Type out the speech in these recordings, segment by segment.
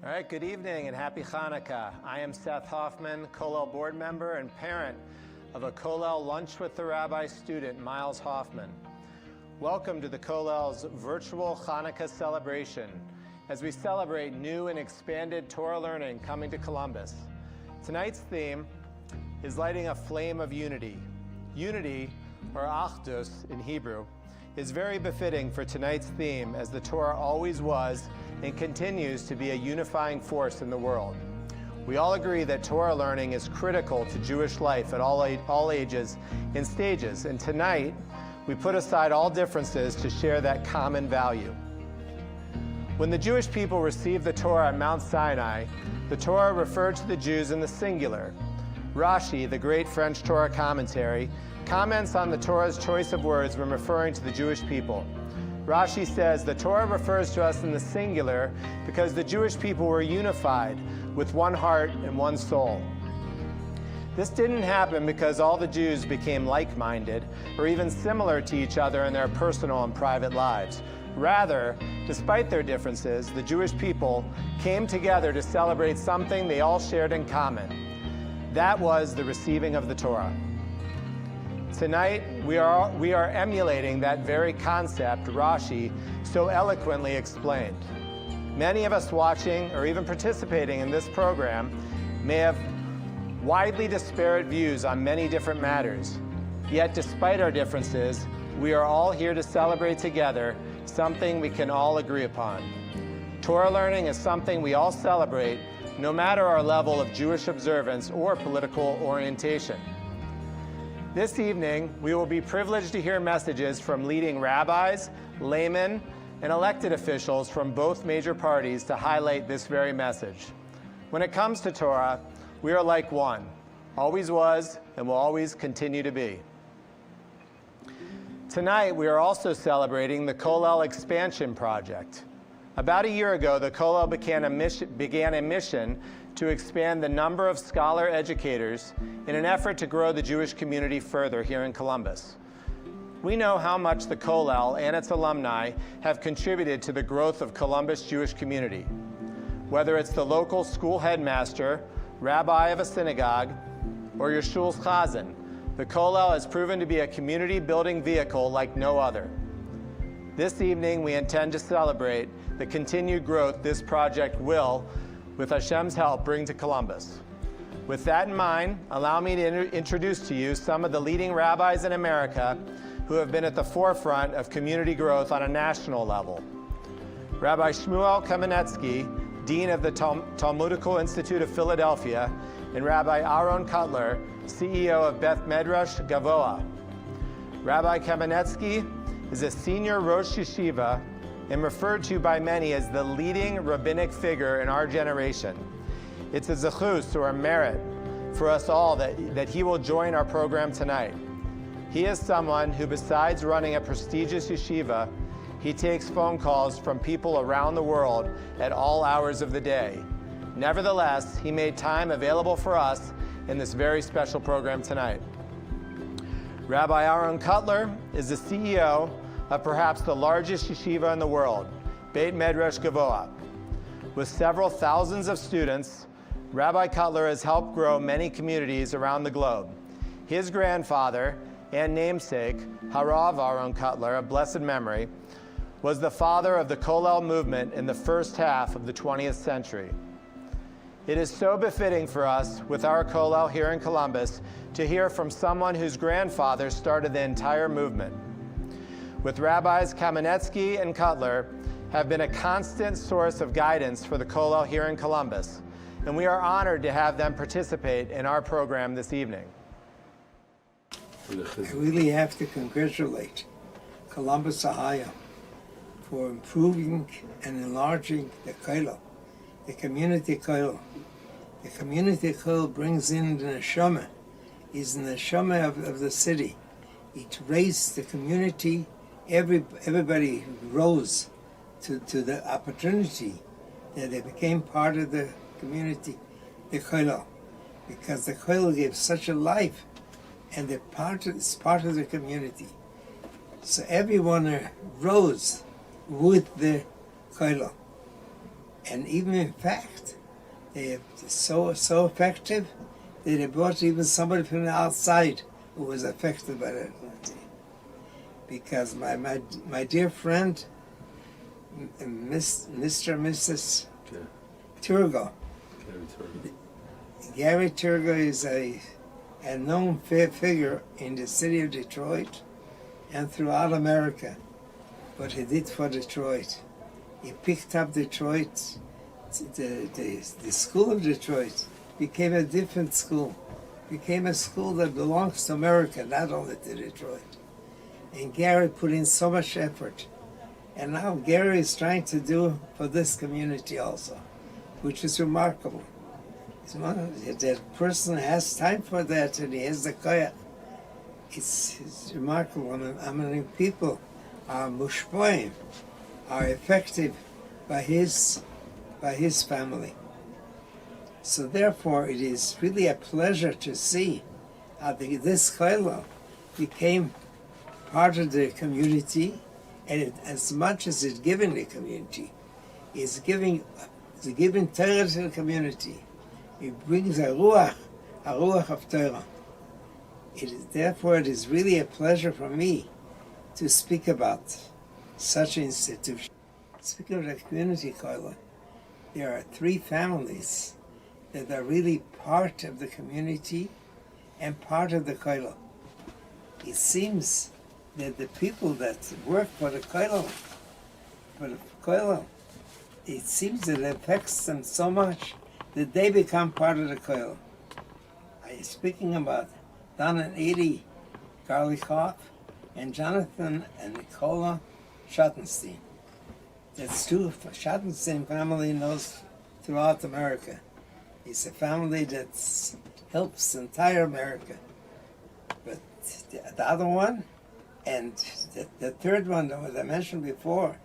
All right, good evening and happy Chanukah. I am Seth Hoffman, Kollel board member and parent of a Kollel Lunch with the Rabbi student, Miles Hoffman. Welcome to the Kollel's virtual Chanukah celebration as we celebrate new and expanded Torah learning coming to Columbus. Tonight's theme is lighting a flame of unity. Unity, or achdus in Hebrew, is very befitting for tonight's theme, as the Torah always was and continues to be a unifying force in the world. We all agree that Torah learning is critical to Jewish life at all ages and stages, and tonight we put aside all differences to share that common value. When the Jewish people received the Torah at Mount Sinai, the Torah referred to the Jews in the singular. Rashi, the great French Torah commentary, comments on the Torah's choice of words when referring to the Jewish people. Rashi says, the Torah refers to us in the singular because the Jewish people were unified with one heart and one soul. This didn't happen because all the Jews became like-minded or even similar to each other in their personal and private lives. Rather, despite their differences, the Jewish people came together to celebrate something they all shared in common. That was the receiving of the Torah. Tonight, we are emulating that very concept Rashi so eloquently explained. Many of us watching or even participating in this program may have widely disparate views on many different matters. Yet, despite our differences, we are all here to celebrate together something we can all agree upon. Torah learning is something we all celebrate, no matter our level of Jewish observance or political orientation. This evening, we will be privileged to hear messages from leading rabbis, laymen, and elected officials from both major parties to highlight this very message. When it comes to Torah, we are like one, always was, and will always continue to be. Tonight, we are also celebrating the Kollel Expansion Project. About a year ago, the Kollel began a mission to expand the number of scholar educators in an effort to grow the Jewish community further here in Columbus. We know how much the Kollel and its alumni have contributed to the growth of Columbus Jewish community. Whether it's the local school headmaster, rabbi of a synagogue, or your shul's chazan, the Kollel has proven to be a community-building vehicle like no other. This evening, we intend to celebrate the continued growth this project will, with Hashem's help, bring to Columbus. With that in mind, allow me to introduce to you some of the leading rabbis in America who have been at the forefront of community growth on a national level. Rabbi Shmuel Kamenetsky, Dean of the Talmudical Institute of Philadelphia, and Rabbi Aaron Cutler, CEO of Beth Medrash Gavoa. Rabbi Kamenetsky is a senior Rosh Yeshiva and referred to by many as the leading rabbinic figure in our generation. It's a zechus, or a merit, for us all that he will join our program tonight. He is someone who, besides running a prestigious yeshiva, he takes phone calls from people around the world at all hours of the day. Nevertheless, he made time available for us in this very special program tonight. Rabbi Aaron Cutler is the CEO of perhaps the largest yeshiva in the world, Beit Medrash Gavoa. With several thousands of students, Rabbi Cutler has helped grow many communities around the globe. His grandfather and namesake, Harav Aaron Cutler, of blessed memory, was the father of the Kollel movement in the first half of the 20th century. It is so befitting for us, with our Kollel here in Columbus, to hear from someone whose grandfather started the entire movement. With Rabbis Kamenetsky and Cutler have been a constant source of guidance for the Kollel here in Columbus, and we are honored to have them participate in our program this evening. I really have to congratulate Columbus, Ohio, for improving and enlarging the Kollel, the community Kollel. The community Kollel brings in the neshama, is the neshama of the city. It raised the community. Everybody rose to the opportunity that they became part of the community, the Kollel, because the Kollel gave such a life, and it's part of the community. So everyone rose with the Kollel. And even in fact, they are so effective that they brought even somebody from the outside who was affected by that. Because my dear friend, Mr. and Mrs. Turgo, Gary Turgo is a known figure in the city of Detroit and throughout America. What he did for Detroit. He picked up Detroit, the school of Detroit became a different school, became a school that belongs to America, not only to Detroit. And Gary put in so much effort. And now Gary is trying to do for this community also, which is remarkable. That person has time for that and he has the koyach. It's remarkable. I mean, people are mushpoim, are effective by his family. So therefore, it is really a pleasure to see how this kollel became part of the community, and as much as it's giving the community, it's giving Torah to the community. It brings a ruach of Torah. Therefore, it is really a pleasure for me to speak about such an institution. Speaking of the community kollel, there are 3 families that are really part of the community and part of the kollel. It seems that the people that work for the kollel, it seems that it affects them so much that they become part of the kollel. I'm speaking about Don and Edie Garlikoff and Jonathan and Nicola Schottenstein. That's 2 Schottenstein family knows throughout America. It's a family that helps entire America. But the other one, and the third one that I mentioned before,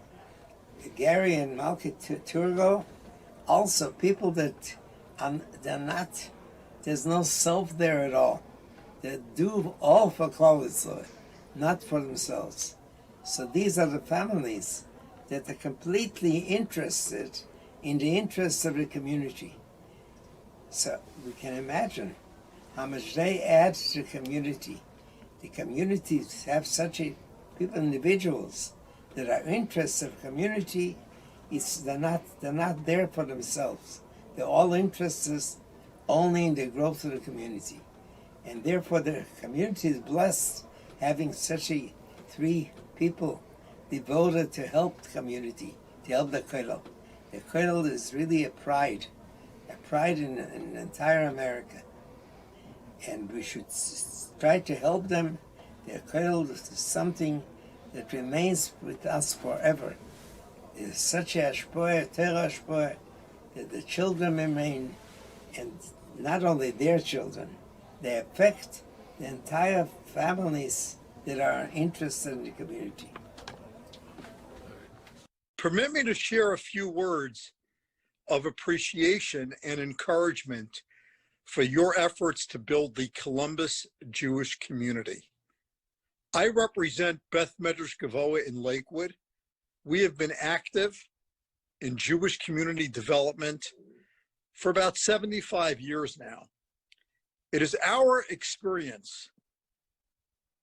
Gary and Malki Turgo, also people that they're not, there's no self there at all. They do all for Kollel, not for themselves. So these are the families that are completely interested in the interests of the community. So we can imagine how much they add to the community. The communities have such individuals that are interested in the community. They're not there for themselves. They're all interested only in the growth of the community. And therefore the community is blessed having such 3 people devoted to help the community, to help the kollel. The kollel is really a pride in entire America. And we should try to help them. The kollel is something that remains with us forever. There's such a Torah ashpoah, that the children remain, and not only their children, they affect the entire families that are interested in the community. Permit me to share a few words of appreciation and encouragement for your efforts to build the Columbus Jewish community. I represent Beth Medrash Gavoa in Lakewood. We have been active in Jewish community development for about 75 years now. It is our experience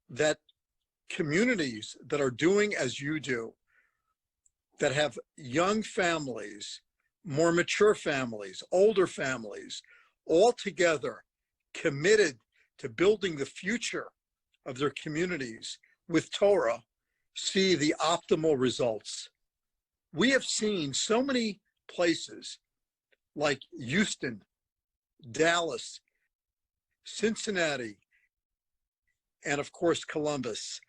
that communities that are doing as you do, that have young families, more mature families, older families, all together committed to building the future of their communities with Torah, see the optimal results. We have seen so many places like Houston, Dallas, Cincinnati, and of course Columbus,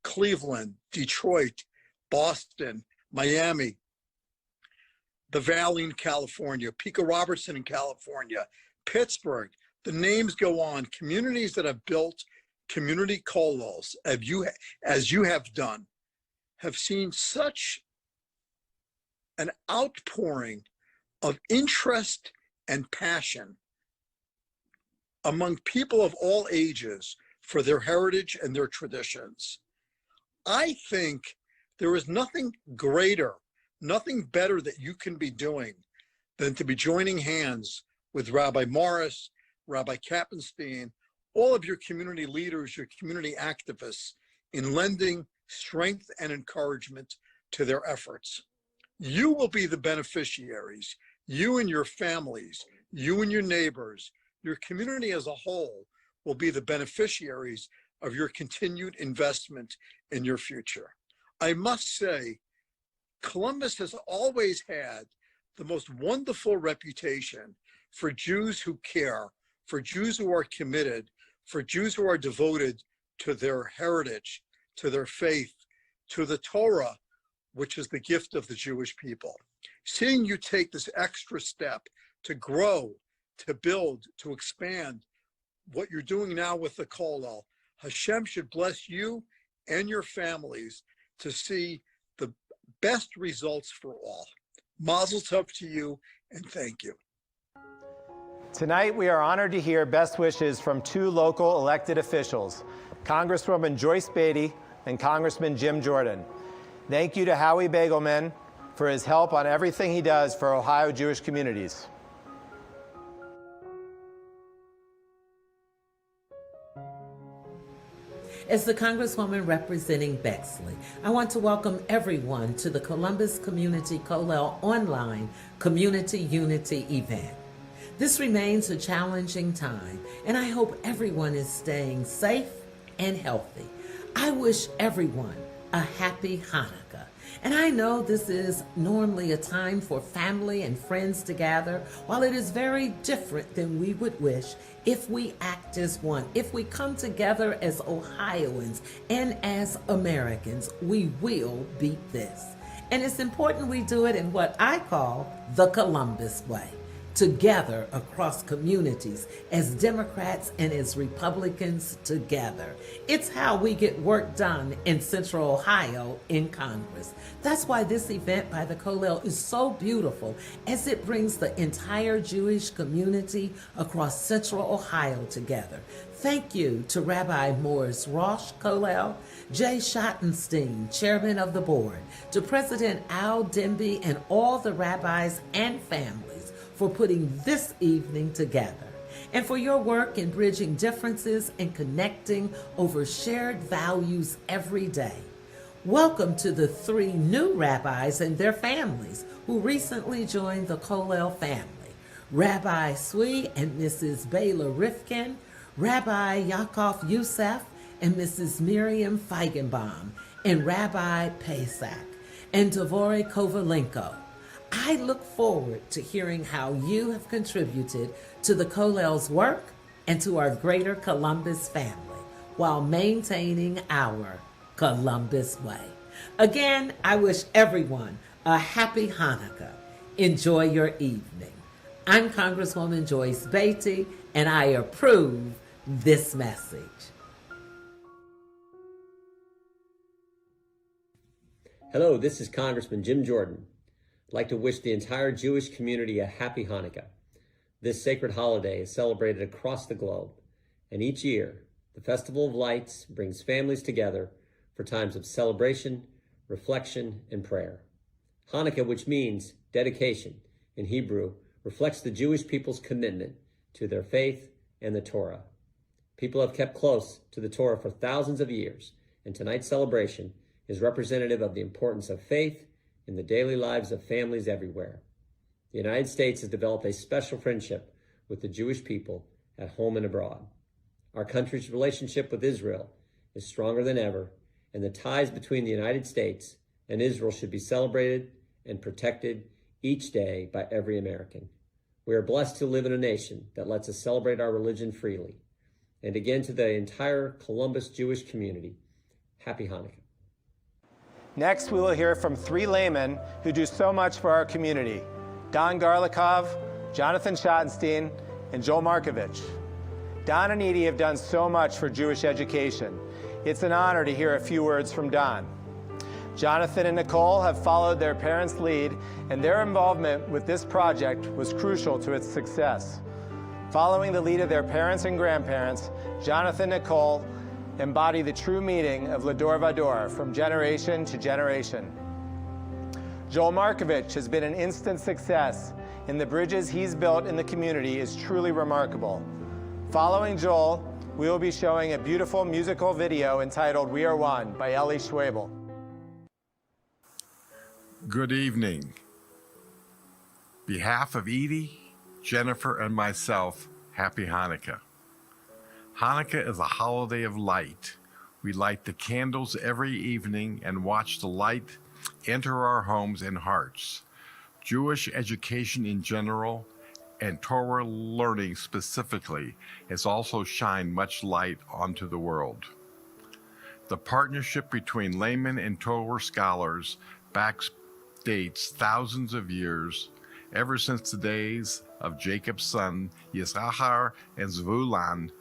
Cleveland, Detroit, Boston, Miami, the Valley in California, Pico Robertson in California, Pittsburgh. The names go on. Communities that have built community kollels, as you have done, have seen such an outpouring of interest and passion among people of all ages for their heritage and their traditions. I think there is nothing greater, nothing better that you can be doing than to be joining hands with Rabbi Morris, Rabbi Kappenstein, all of your community leaders, your community activists, in lending strength and encouragement to their efforts. You will be the beneficiaries, you and your families, you and your neighbors, your community as a whole will be the beneficiaries of your continued investment in your future. I must say, Columbus has always had the most wonderful reputation for Jews who care, for Jews who are committed, for Jews who are devoted to their heritage, to their faith, to the Torah, which is the gift of the Jewish people. Seeing you take this extra step to grow, to build, to expand what you're doing now with the Kollel, Hashem should bless you and your families to see the best results for all. Mazel tov to you, and thank you. Tonight, we are honored to hear best wishes from two local elected officials, Congresswoman Joyce Beatty and Congressman Jim Jordan. Thank you to Howie Bagelman for his help on everything he does for Ohio Jewish communities. As the Congresswoman representing Bexley, I want to welcome everyone to the Columbus Community Kollel online Community Unity event. This remains a challenging time, and I hope everyone is staying safe and healthy. I wish everyone a happy Hanukkah. And I know this is normally a time for family and friends to gather. While it is very different than we would wish, if we act as one, if we come together as Ohioans and as Americans, we will beat this. And it's important we do it in what I call the Columbus way. Together across communities, as Democrats and as Republicans together. It's how we get work done in Central Ohio in Congress. That's why this event by the Kollel is so beautiful, as it brings the entire Jewish community across Central Ohio together. Thank you to Rabbi Morris Rosh Kollel, Jay Schottenstein, chairman of the board, to President Al Denby and all the rabbis and families for putting this evening together, and for your work in bridging differences and connecting over shared values every day. Welcome to the 3 new rabbis and their families who recently joined the Kollel family. Rabbi Sui and Mrs. Bela Rifkin, Rabbi Yaakov Youssef and Mrs. Miriam Feigenbaum, and Rabbi Pesach and Dvorah Kovalenko. I look forward to hearing how you have contributed to the Kollel's work and to our greater Columbus family while maintaining our Columbus way. Again, I wish everyone a happy Hanukkah. Enjoy your evening. I'm Congresswoman Joyce Beatty, and I approve this message. Hello, this is Congressman Jim Jordan. I'd like to wish the entire Jewish community a happy Hanukkah. This sacred holiday is celebrated across the globe, and each year, the Festival of Lights brings families together for times of celebration, reflection, and prayer. Hanukkah, which means dedication in Hebrew, reflects the Jewish people's commitment to their faith and the Torah. People have kept close to the Torah for thousands of years, and tonight's celebration is representative of the importance of faith in the daily lives of families everywhere. The United States has developed a special friendship with the Jewish people at home and abroad. Our country's relationship with Israel is stronger than ever, and the ties between the United States and Israel should be celebrated and protected each day by every American. We are blessed to live in a nation that lets us celebrate our religion freely. And again, to the entire Columbus Jewish community, happy Hanukkah. Next, we will hear from 3 laymen who do so much for our community: Don Garlikov, Jonathan Schottenstein, and Joel Markovich. Don and Edie have done so much for Jewish education. It's an honor to hear a few words from Don. Jonathan and Nicole have followed their parents' lead, and their involvement with this project was crucial to its success. Following the lead of their parents and grandparents, Jonathan and Nicole embody the true meaning of Lador Vador, from generation to generation. Joel Markovich has been an instant success, and the bridges he's built in the community is truly remarkable. Following Joel, we will be showing a beautiful musical video entitled We Are One by Ellie Schwabel. Good evening. Behalf of Edie, Jennifer, and myself, Happy Hanukkah. Hanukkah is a holiday of light. We light the candles every evening and watch the light enter our homes and hearts. Jewish education in general and Torah learning specifically has also shined much light onto the world. The partnership between laymen and Torah scholars backdates thousands of years, ever since the days of Jacob's son Yisachar and Zvulun.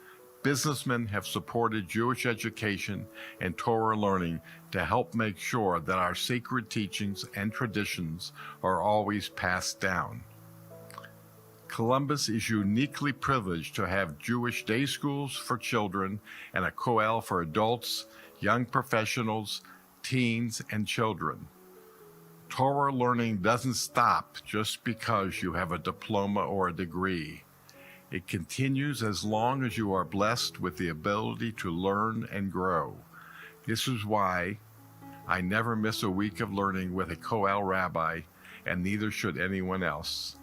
Businessmen have supported Jewish education and Torah learning to help make sure that our sacred teachings and traditions are always passed down. Columbus is uniquely privileged to have Jewish day schools for children and a Kollel for adults, young professionals, teens, and children. Torah learning doesn't stop just because you have a diploma or a degree. It continues as long as you are blessed with the ability to learn and grow. This is why I never miss a week of learning with a Kollel rabbi, and neither should anyone else.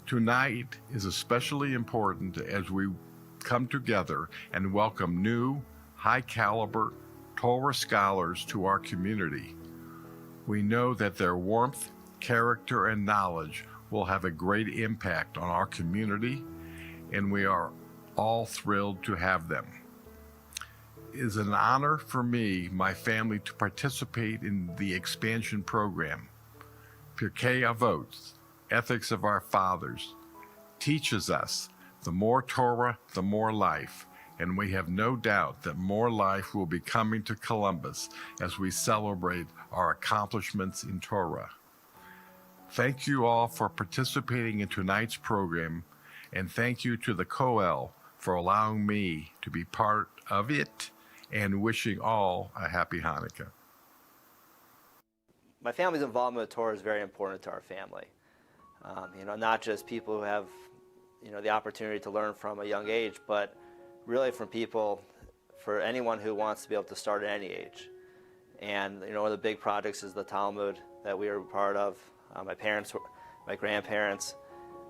Tonight is especially important as we come together and welcome new, high-caliber Torah scholars to our community. We know that their warmth, character, and knowledge will have a great impact on our community, and we are all thrilled to have them. It is an honor for me, my family, to participate in the expansion program. Pirkei Avot, Ethics of Our Fathers, teaches us the more Torah, the more life, and we have no doubt that more life will be coming to Columbus as we celebrate our accomplishments in Torah. Thank you all for participating in tonight's program, and thank you to the Kollel for allowing me to be part of it, and wishing all a happy Hanukkah. My family's involvement with Torah is very important to our family. Not just people who have, the opportunity to learn from a young age, but really for anyone who wants to be able to start at any age. And, one of the big projects is the Talmud that we were part of. My parents, my grandparents,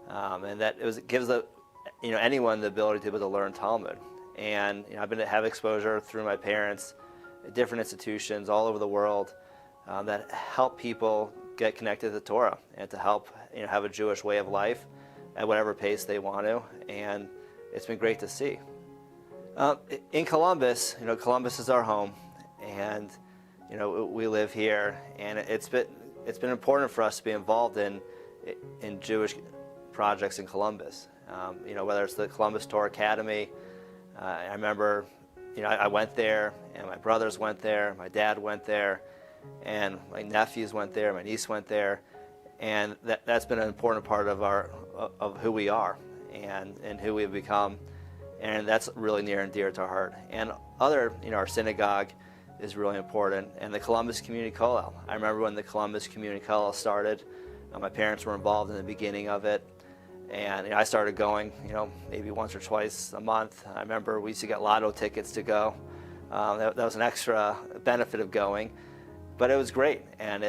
and that gives anyone the ability to be able to learn Talmud. And I've been to have exposure through my parents at different institutions all over the world that help people get connected to Torah and to help have a Jewish way of life at whatever pace they want to. And it's been great to see. In Columbus, Columbus is our home, and we live here, and it's been important for us to be involved in Jewish projects in Columbus. Whether it's the Columbus Torah Academy. I remember, I went there, and my brothers went there, my dad went there, and my nephews went there, my niece went there, and that's been an important part of who we are and who we've become, and that's really near and dear to our heart. And our synagogue is really important, and the Columbus Community Kollel. I remember when the Columbus Community Kollel started. My parents were involved in the beginning of it. And I started going, maybe once or twice a month. I remember we used to get lotto tickets to go. That was an extra benefit of going, but it was great. And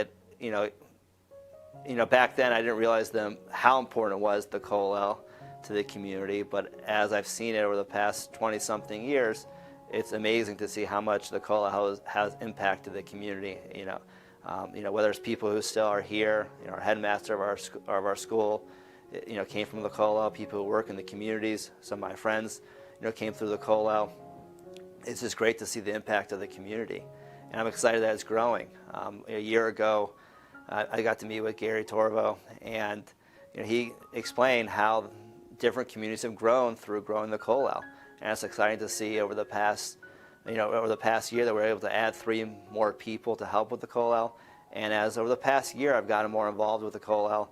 back then I didn't realize how important it was, the Kollel, to the community. But as I've seen it over the past 20-something years, it's amazing to see how much the Kollel has impacted the community. Whether it's people who still are here, our headmaster of our school. Came from the Kollel, people who work in the communities. Some of my friends, came through the Kollel. It's just great to see the impact of the community. And I'm excited that it's growing. A year ago, I got to meet with Gary Torvo, and he explained how different communities have grown through growing the Kollel. And it's exciting to see over the past year that we're able to add 3 more people to help with the Kollel. And as over the past year, I've gotten more involved with the Kollel.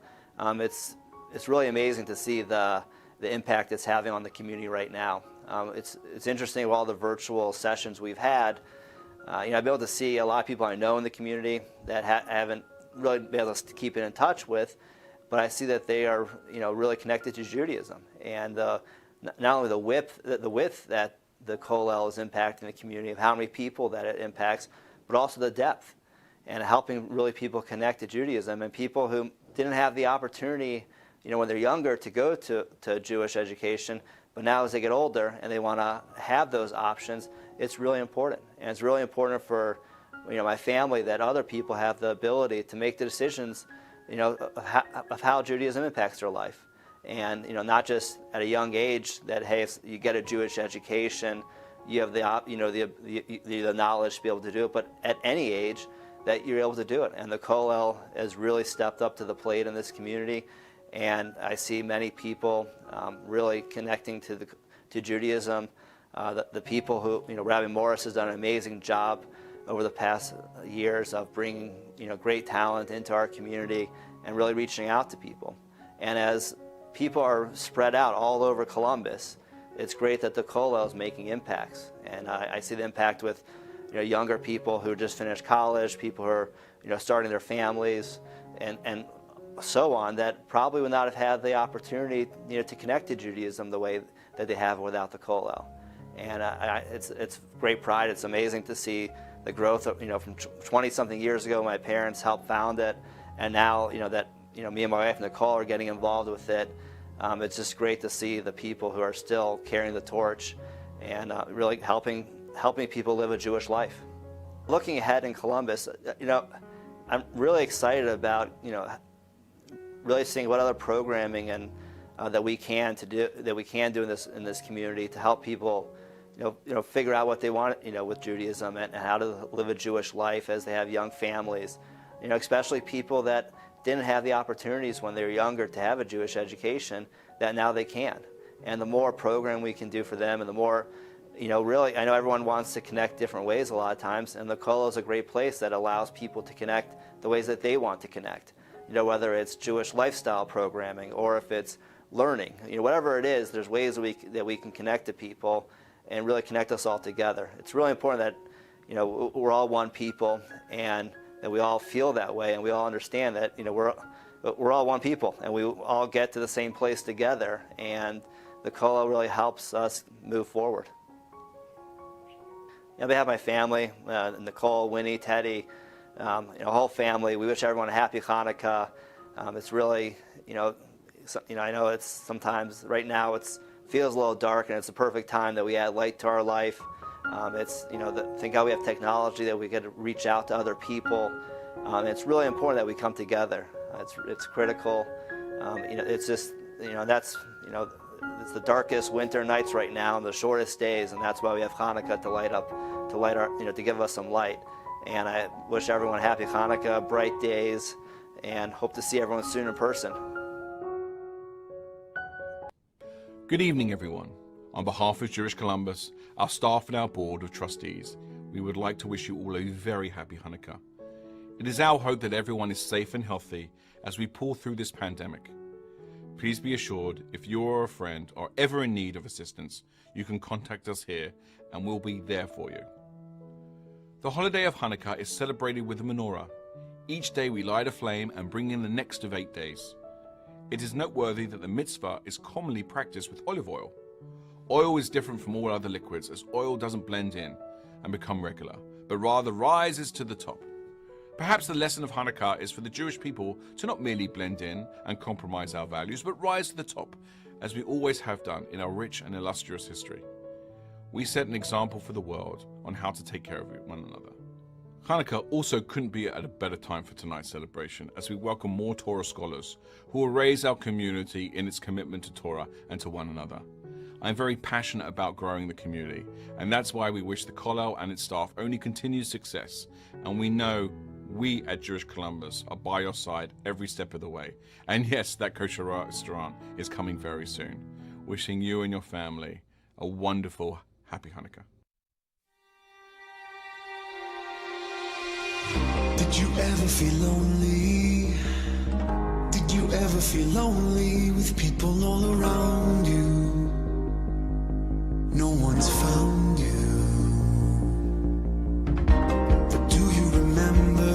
It's really amazing to see the impact it's having on the community right now. It's interesting with all the virtual sessions we've had. I've been able to see a lot of people I know in the community that haven't really been able to keep in touch with, but I see that they are, really connected to Judaism, and not only the width that the Kollel is impacting the community, of how many people that it impacts, but also the depth, and helping really people connect to Judaism, and people who didn't have the opportunity, when they're younger, to go to Jewish education, but now as they get older and they want to have those options, it's really important. And it's really important for my family that other people have the ability to make the decisions of how Judaism impacts their life. And not just at a young age that, hey, if you get a Jewish education, you have the knowledge to be able to do it, but at any age that you're able to do it. And the Kollel has really stepped up to the plate in this community, and I see many people really connecting to Judaism. The people who, Rabbi Morris has done an amazing job over the past years of bringing, great talent into our community and really reaching out to people. And as people are spread out all over Columbus, it's great that the Kollel is making impacts. And I see the impact with, younger people who just finished college, people who are, starting their families, and so on, that probably would not have had the opportunity, to connect to Judaism the way that they have without the Kollel. And it's great pride. It's amazing to see the growth of, from 20-something years ago, my parents helped found it, and now, that, me and my wife Nicole are getting involved with it. It's just great to see the people who are still carrying the torch and really helping people live a Jewish life. Looking ahead in Columbus, I'm really excited about, really seeing what other programming and that we can do in this community to help people, figure out what they want, with Judaism, and how to live a Jewish life as they have young families. Especially people that didn't have the opportunities when they were younger to have a Jewish education, that now they can. And the more program we can do for them, and the more, really, I know everyone wants to connect different ways a lot of times, and the Kollel is a great place that allows people to connect the ways that they want to connect. Whether it's Jewish lifestyle programming, or if it's learning, whatever it is, there's ways that we can connect to people and really connect us all together. It's really important that, we're all one people, and that we all feel that way, and we all understand that, we're all one people, and we all get to the same place together, and the Kollel really helps us move forward. On behalf of my family, Nicole, Winnie, Teddy, whole family, we wish everyone a happy Hanukkah. It's really, I know it's sometimes, right now it feels a little dark, and it's the perfect time that we add light to our life. It's, think how we have technology that we get to reach out to other people. It's really important that we come together. It's critical. It's just, it's the darkest winter nights right now and the shortest days, and that's why we have Hanukkah to light our, to give us some light. And I wish everyone happy Hanukkah, bright days, and hope to see everyone soon in person. Good evening, everyone. On behalf of Jewish Columbus, our staff and our board of trustees, we would like to wish you all a very happy Hanukkah. It is our hope that everyone is safe and healthy as we pull through this pandemic. Please be assured, if you or a friend are ever in need of assistance, you can contact us here and we'll be there for you. The holiday of Hanukkah is celebrated with a menorah. Each day we light a flame and bring in the next of 8 days. It is noteworthy that the mitzvah is commonly practiced with olive oil. Oil is different from all other liquids, as oil doesn't blend in and become regular, but rather rises to the top. Perhaps the lesson of Hanukkah is for the Jewish people to not merely blend in and compromise our values, but rise to the top, as we always have done in our rich and illustrious history. We set an example for the world on how to take care of one another. Chanukah also couldn't be at a better time for tonight's celebration, as we welcome more Torah scholars who will raise our community in its commitment to Torah and to one another. I'm very passionate about growing the community, and that's why we wish the Kollel and its staff only continued success, and we know we at Jewish Columbus are by your side every step of the way. And yes, that kosher restaurant is coming very soon. Wishing you and your family a wonderful, happy Hanukkah. Did you ever feel lonely? Did you ever feel lonely with people all around you? No one's found you. But do you remember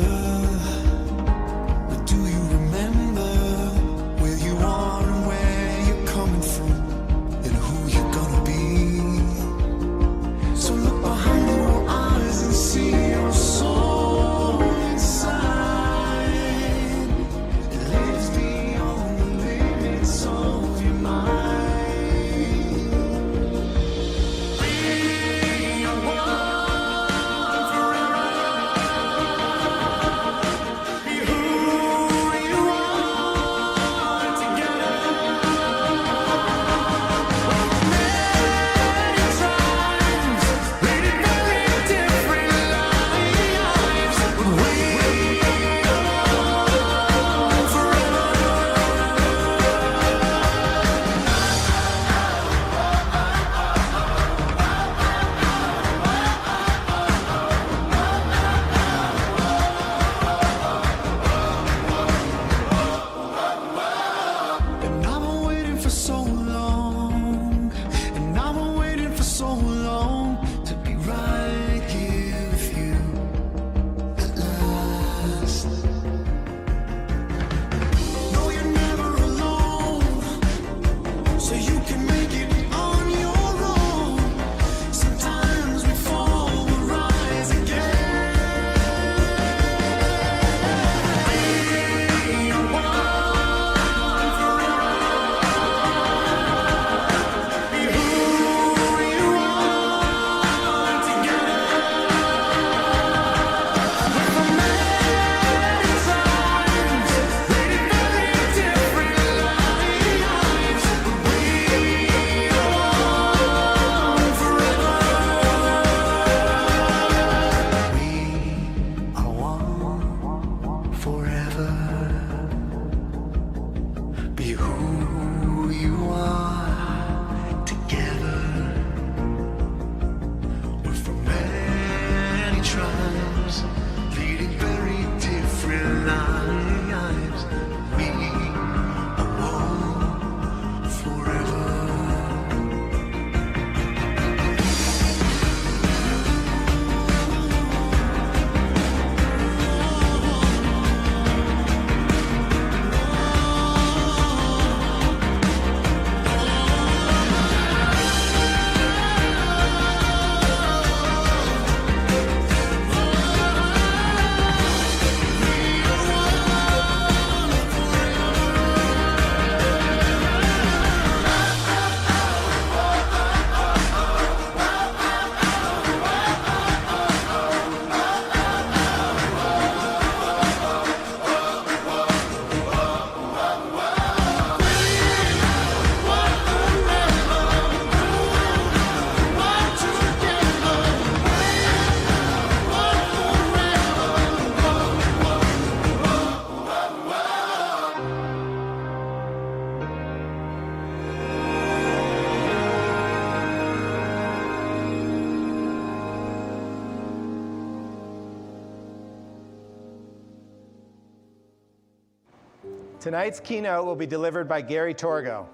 Tonight's keynote will be delivered by Gary Torgo.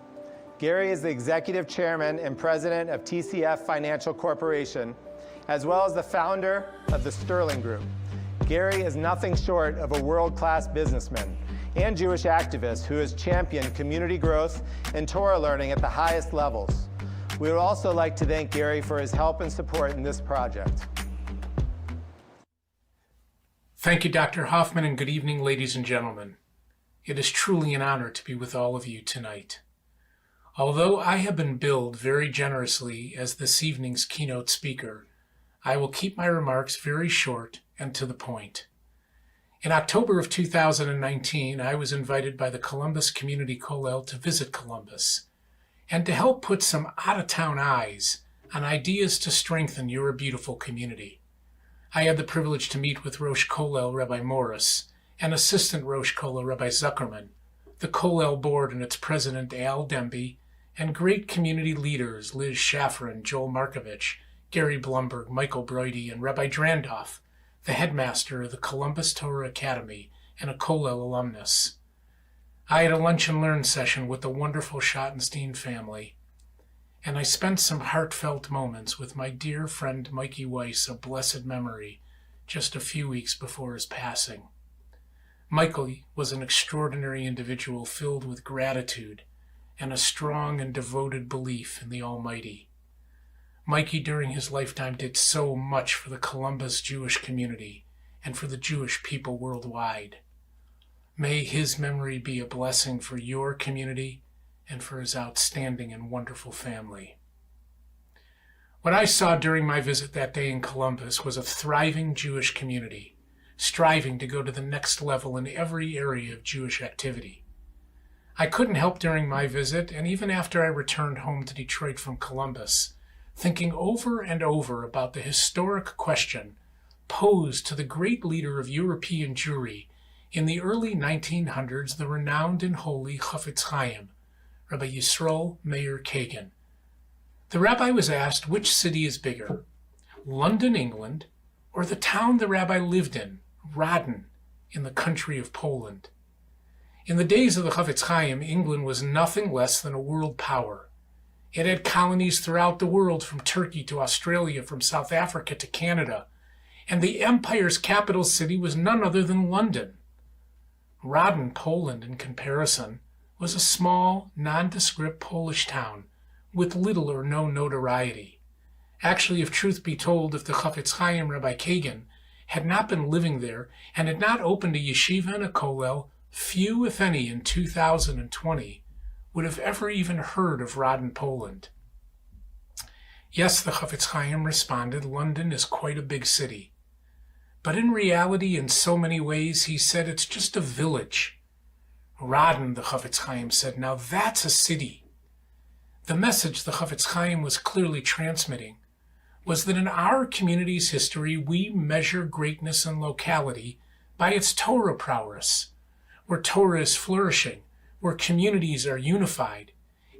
Gary is the Executive Chairman and President of TCF Financial Corporation, as well as the founder of the Sterling Group. Gary is nothing short of a world-class businessman and Jewish activist who has championed community growth and Torah learning at the highest levels. We would also like to thank Gary for his help and support in this project. Thank you, Dr. Hoffman, and good evening, ladies and gentlemen. It is truly an honor to be with all of you tonight. Although I have been billed very generously as this evening's keynote speaker, I will keep my remarks very short and to the point. In October of 2019, I was invited by the Columbus Community Kollel to visit Columbus and to help put some out-of-town eyes on ideas to strengthen your beautiful community. I had the privilege to meet with Rosh Kollel Rabbi Morris and Assistant Rosh Kollel Rabbi Zuckerman, the Kollel Board and its President Al Demby, and great community leaders Liz Shafran, Joel Markovich, Gary Blumberg, Michael Brody, and Rabbi Drandoff, the headmaster of the Columbus Torah Academy and a Kollel alumnus. I had a lunch and learn session with the wonderful Schottenstein family, and I spent some heartfelt moments with my dear friend Mikey Weiss of blessed memory just a few weeks before his passing. Michael was an extraordinary individual filled with gratitude and a strong and devoted belief in the Almighty. Mikey, during his lifetime, did so much for the Columbus Jewish community and for the Jewish people worldwide. May his memory be a blessing for your community and for his outstanding and wonderful family. What I saw during my visit that day in Columbus was a thriving Jewish community, striving to go to the next level in every area of Jewish activity. I couldn't help during my visit, and even after I returned home to Detroit from Columbus, thinking over and over about the historic question posed to the great leader of European Jewry in the early 1900s, the renowned and holy Chafetz Chaim, Rabbi Yisroel Meir Kagan. The rabbi was asked which city is bigger, London, England, or the town the rabbi lived in, Radin, in the country of Poland. In the days of the Chafetz Chaim, England was nothing less than a world power. It had colonies throughout the world, from Turkey to Australia, from South Africa to Canada, and the empire's capital city was none other than London. Radin, Poland, in comparison, was a small, nondescript Polish town with little or no notoriety. Actually, if truth be told, if the Chafetz Chaim Rabbi Kagan had not been living there and had not opened a yeshiva and a kollel, few, if any, in 2020 would have ever even heard of Radin, Poland. Yes, the Chafetz Chaim responded, London is quite a big city. But in reality, in so many ways, he said it's just a village. Radin, the Chafetz Chaim said, now that's a city. The message the Chafetz Chaim was clearly transmitting was that in our community's history, we measure greatness and locality by its Torah prowess, where Torah is flourishing, where communities are unified.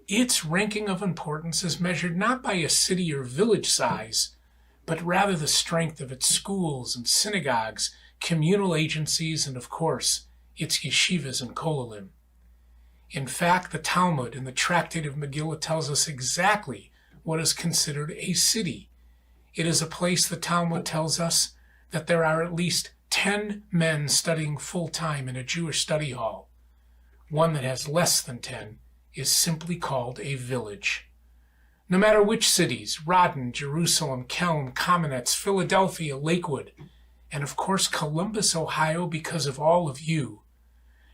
Its ranking of importance is measured not by a city or village size, but rather the strength of its schools and synagogues, communal agencies, and of course, its yeshivas and kollelim. In fact, the Talmud in the Tractate of Megillah tells us exactly what is considered a city. It is a place, the Talmud tells us, that there are at least 10 men studying full-time in a Jewish study hall. One that has less than 10 is simply called a village. No matter which cities, Radin, Jerusalem, Kelm, Kamenetz, Philadelphia, Lakewood, and of course Columbus, Ohio, because of all of you,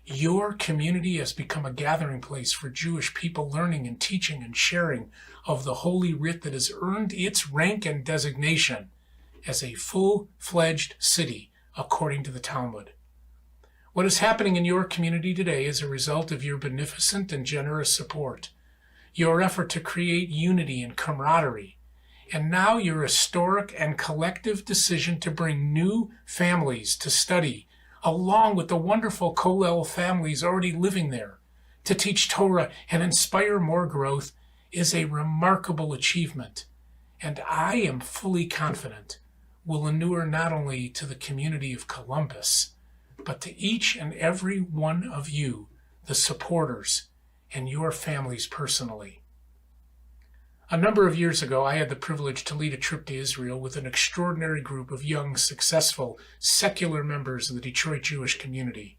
your community has become a gathering place for Jewish people learning and teaching and sharing of the Holy Writ that has earned its rank and designation as a full-fledged city according to the Talmud. What is happening in your community today is a result of your beneficent and generous support, your effort to create unity and camaraderie, and now your historic and collective decision to bring new families to study, along with the wonderful Kollel families already living there, to teach Torah and inspire more growth, is a remarkable achievement, and I am fully confident will inure not only to the community of Columbus, but to each and every one of you the supporters, and your families personally. A number of years ago, I had the privilege to lead a trip to Israel with an extraordinary group of young, successful, secular members of the Detroit Jewish community.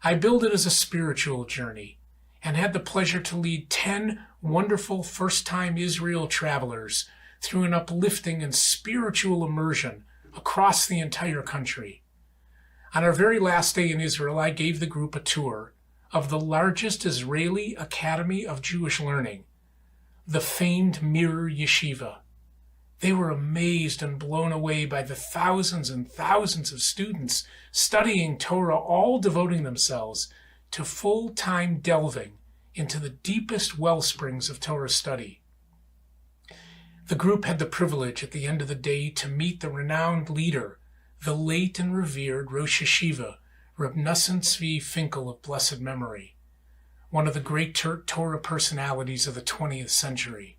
I billed it as a spiritual journey and had the pleasure to lead 10 wonderful first-time Israel travelers through an uplifting and spiritual immersion across the entire country. On our very last day in Israel, I gave the group a tour of the largest Israeli Academy of Jewish Learning, the famed Mirror Yeshiva. They were amazed and blown away by the thousands and thousands of students studying Torah, all devoting themselves to full-time delving into the deepest wellsprings of Torah study. The group had the privilege at the end of the day to meet the renowned leader, the late and revered Rosh Yeshiva, Reb Nosson Tzvi Finkel of blessed memory, one of the great Torah personalities of the 20th century.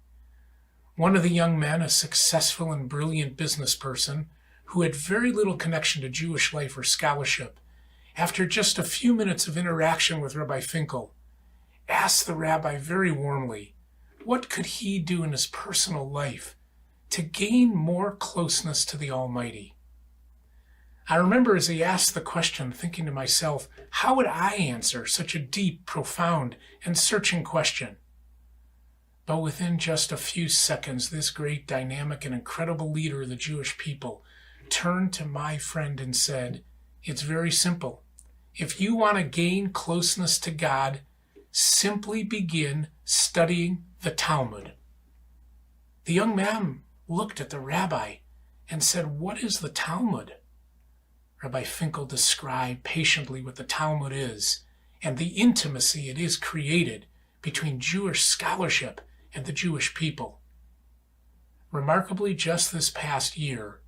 One of the young men, a successful and brilliant business person who had very little connection to Jewish life or scholarship, after just a few minutes of interaction with Rabbi Finkel, asked the rabbi very warmly, what could he do in his personal life to gain more closeness to the Almighty? I remember as he asked the question, thinking to myself, how would I answer such a deep, profound, and searching question? But within just a few seconds, this great, dynamic, and incredible leader of the Jewish people turned to my friend and said, it's very simple. If you want to gain closeness to God, simply begin studying the Talmud. The young man looked at the rabbi and said, what is the Talmud? Rabbi Finkel described patiently what the Talmud is and the intimacy it is created between Jewish scholarship and the Jewish people. Remarkably, just this past year,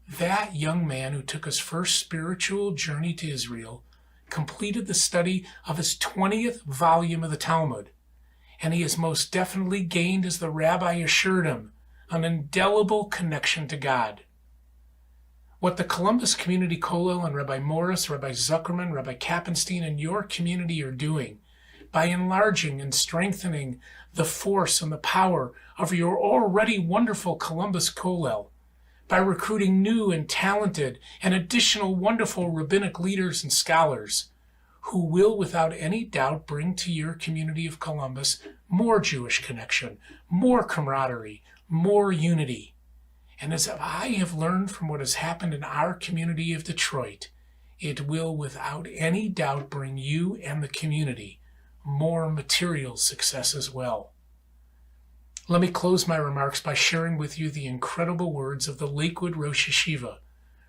that young man who took his first spiritual journey to Israel completed the study of his 20th volume of the Talmud, and he has most definitely gained, as the rabbi assured him, an indelible connection to God. What the Columbus Community Kollel and Rabbi Morris, Rabbi Zuckerman, Rabbi Kappenstein, and your community are doing by enlarging and strengthening the force and the power of your already wonderful Columbus Kollel, by recruiting new and talented and additional wonderful rabbinic leaders and scholars who will without any doubt bring to your community of Columbus more Jewish connection, more camaraderie, more unity. And as I have learned from what has happened in our community of Detroit, it will without any doubt bring you and the community more material success as well. Let me close my remarks by sharing with you the incredible words of the Lakewood Rosh Yeshiva,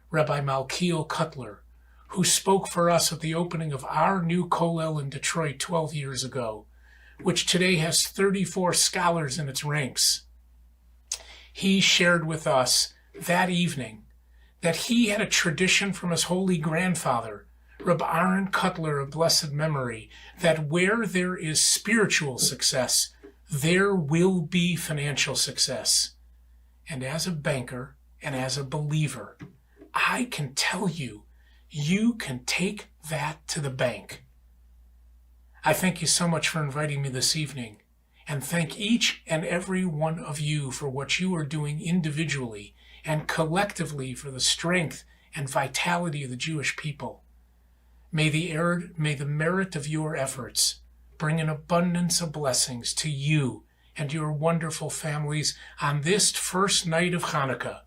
Rabbi Malkiel Cutler, who spoke for us at the opening of our new Kollel in Detroit 12 years ago, which today has 34 scholars in its ranks. He shared with us that evening that he had a tradition from his holy grandfather, Reb Aaron Cutler of blessed memory, that where there is spiritual success, there will be financial success. And as a banker and as a believer, I can tell you, you can take that to the bank. I thank you so much for inviting me this evening, and thank each and every one of you for what you are doing individually and collectively for the strength and vitality of the Jewish people. May the merit of your efforts bring an abundance of blessings to you and your wonderful families on this first night of Chanukah,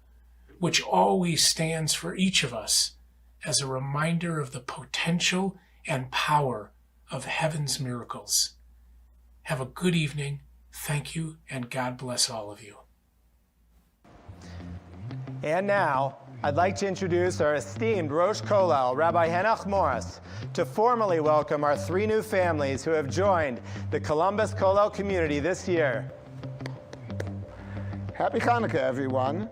which always stands for each of us as a reminder of the potential and power of heaven's miracles. Have a good evening. Thank you, and God bless all of you. And now, I'd like to introduce our esteemed Rosh Kollel, Rabbi Henoch Morris, to formally welcome our 3 new families who have joined the Columbus Kollel community this year. Happy Hanukkah, everyone.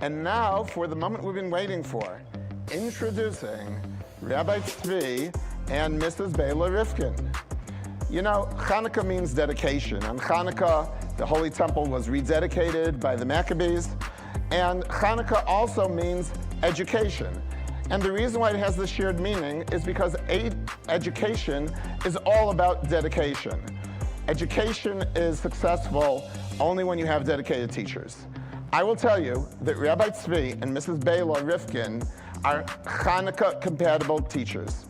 And now for the moment we've been waiting for, introducing Rabbi Tzvi and Mrs. Bela Rifkin. You know, Hanukkah means dedication. On Hanukkah, the Holy Temple was rededicated by the Maccabees. And Hanukkah also means education. And the reason why it has this shared meaning is because education is all about dedication. Education is successful only when you have dedicated teachers. I will tell you that Rabbi Tzvi and Mrs. Bela Rifkin are Chanukah-compatible teachers.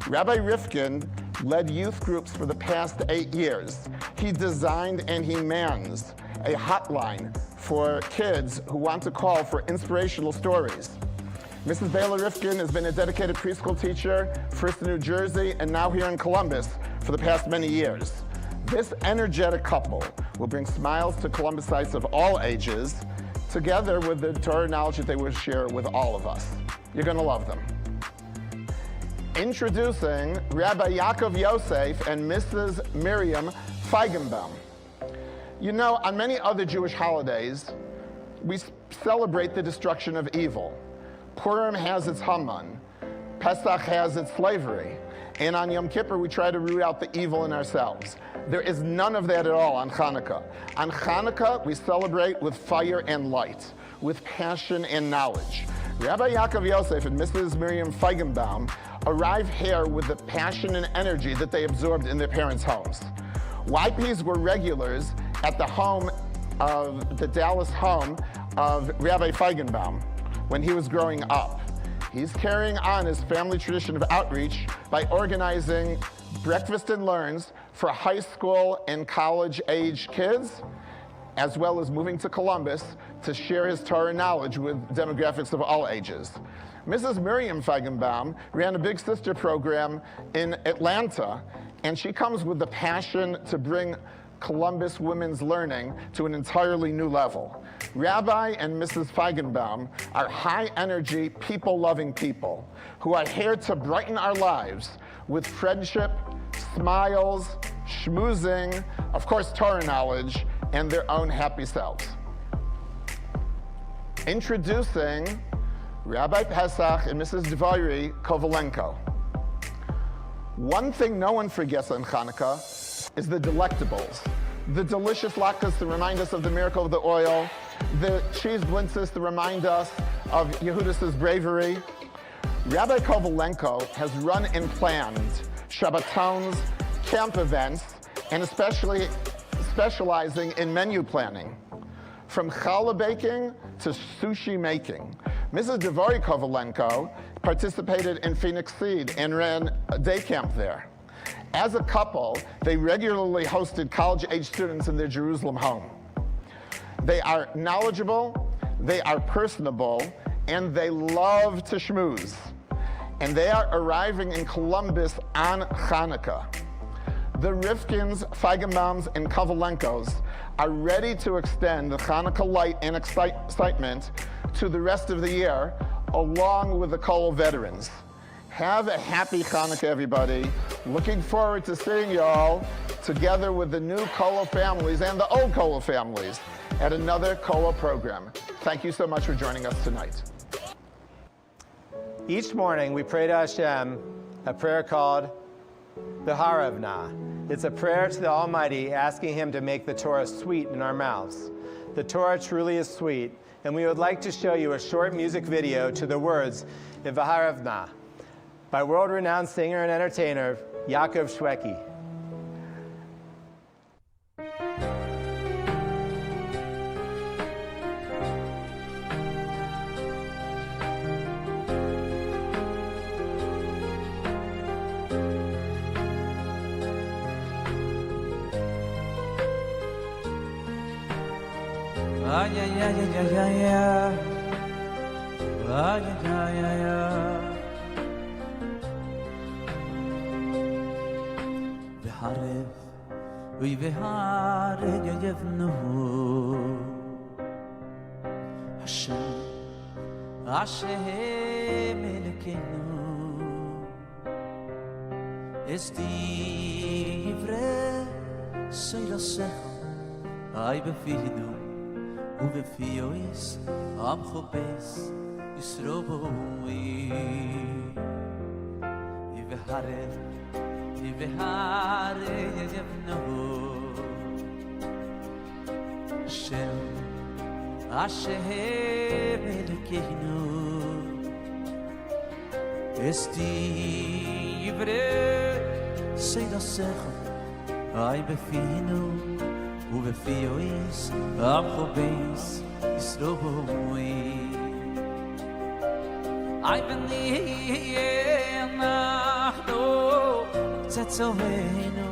Rabbi Rifkin led youth groups for the past 8 years. He designed and he mans a hotline for kids who want to call for inspirational stories. Mrs. Bela Rifkin has been a dedicated preschool teacher first in New Jersey and now here in Columbus for the past many years. This energetic couple will bring smiles to Columbusites of all ages, together with the Torah knowledge that they will share with all of us. You're going to love them. Introducing Rabbi Yaakov Yosef and Mrs. Miriam Feigenbaum. You know, on many other Jewish holidays, we celebrate the destruction of evil. Purim has its Haman, Pesach has its slavery, and on Yom Kippur we try to root out the evil in ourselves. There is none of that at all on Chanukah. On Chanukah, we celebrate with fire and light, with passion and knowledge. Rabbi Yaakov Yosef and Mrs. Miriam Feigenbaum arrive here with the passion and energy that they absorbed in their parents' homes. YPs were regulars at the home of the Dallas home of Rabbi Feigenbaum when he was growing up. He's carrying on his family tradition of outreach by organizing breakfast and learns for high school and college-age kids, as well as moving to Columbus to share his Torah knowledge with demographics of all ages. Mrs. Miriam Feigenbaum ran a Big Sister program in Atlanta, and she comes with the passion to bring Columbus women's learning to an entirely new level. Rabbi and Mrs. Feigenbaum are high-energy, people-loving people who are here to brighten our lives with friendship, smiles, schmoozing, of course Torah knowledge, and their own happy selves. Introducing Rabbi Pesach and Mrs. Dvory Kovalenko. One thing no one forgets on Chanukah is the delectables. The delicious latkes to remind us of the miracle of the oil, the cheese blintzes to remind us of Yehudis' bravery. Rabbi Kovalenko has run and planned Shabbatons, camp events, and especially specializing in menu planning. From challah baking to sushi making. Mrs. Dvory Kovalenko participated in Phoenix Seed and ran a day camp there. As a couple, they regularly hosted college-age students in their Jerusalem home. They are knowledgeable, they are personable, and they love to schmooze. And they are arriving in Columbus on Chanukah. The Rifkins, Feigenbaums, and Kovalenkos are ready to extend the Chanukah light and excitement to the rest of the year, along with the Kollel veterans. Have a happy Chanukah, everybody. Looking forward to seeing you all together with the new Kollel families and the old Kollel families at another Kollel program. Thank you so much for joining us tonight. Each morning we pray to Hashem a prayer called B'Haravna. It's a prayer to the Almighty asking Him to make the Torah sweet in our mouths. The Torah truly is sweet, and we would like to show you a short music video to the words B'Haravna by world-renowned singer and entertainer Yaakov Shweki. Ay, ay, ay, ay, ay, ay, ay. Ay, ay, ay, ay, ay. V'haref, uy v'haref yevnu. Hashem, Hashem Elokeinu. Estivre soirosecha, ay befinu. ובפיוס עם חופש ישרובוי יבהרת יבנו השם אשר אלוקינו esti ivre sei da secha ai befino u befio is am khobes isroi ai beni nachno tzetzoveno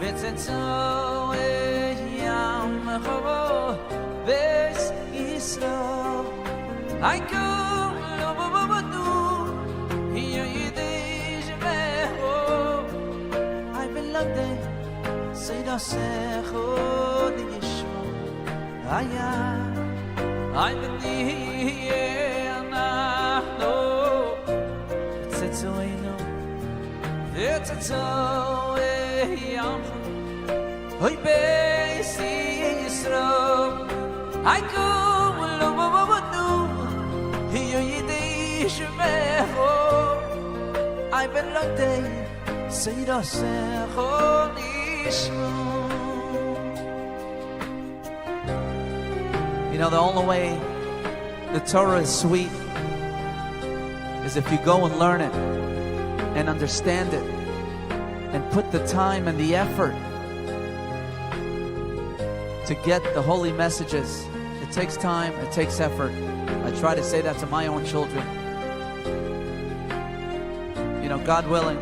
vetzetzo yam khobo bes isro ai go say da secho di yeshu aya I believe anachno tzetzoino tzetzo yam hoy beis yisro I go lo hiyo yidish mecho I belong say da secho you know, the only way the Torah is sweet is if you go and learn it and understand it and put the time and the effort to get the holy messages. It takes time, it takes effort. I try to say that to my own children. You know, God willing,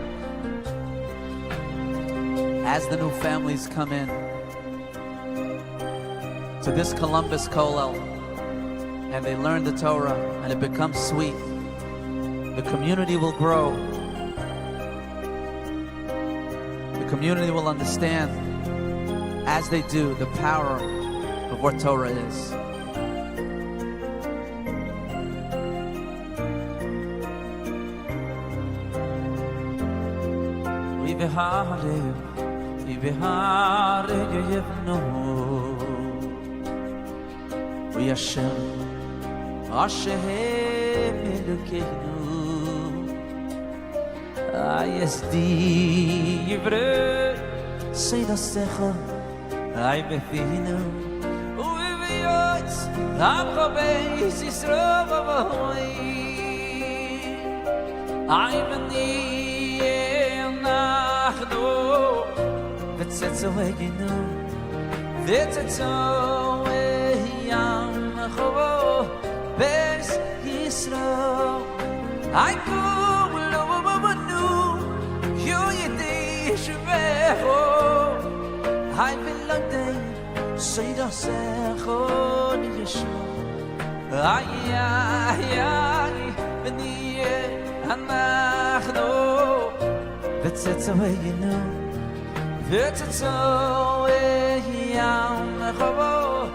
as the new families come in to this Columbus Kollel and they learn the Torah and it becomes sweet, the community will grow. The community will understand, as they do, the power of what Torah is. Behare yevno we Hashem Hashem Elokeinu ayesdi yivre say da secha ay befinu uviyots am khabeis isrovoy ay beni nachdo That's away you know that's away yam khobo bes isro I go lo nu you yidish meho I belong day say da secho ni yeshu ay ay beni anachno that's away you know Vetzetzo yam khobo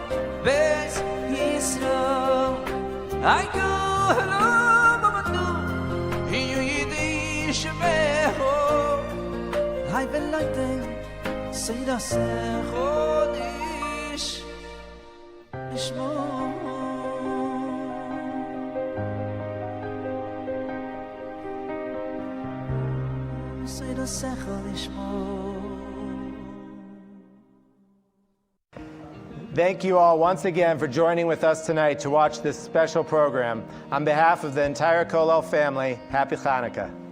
bes isro I go hello mamadu you yidish meho I belong day say da secho ishmo say da secho ishmo. Thank you all once again for joining with us tonight to watch this special program. On behalf of the entire Kollel family, Happy Chanukah.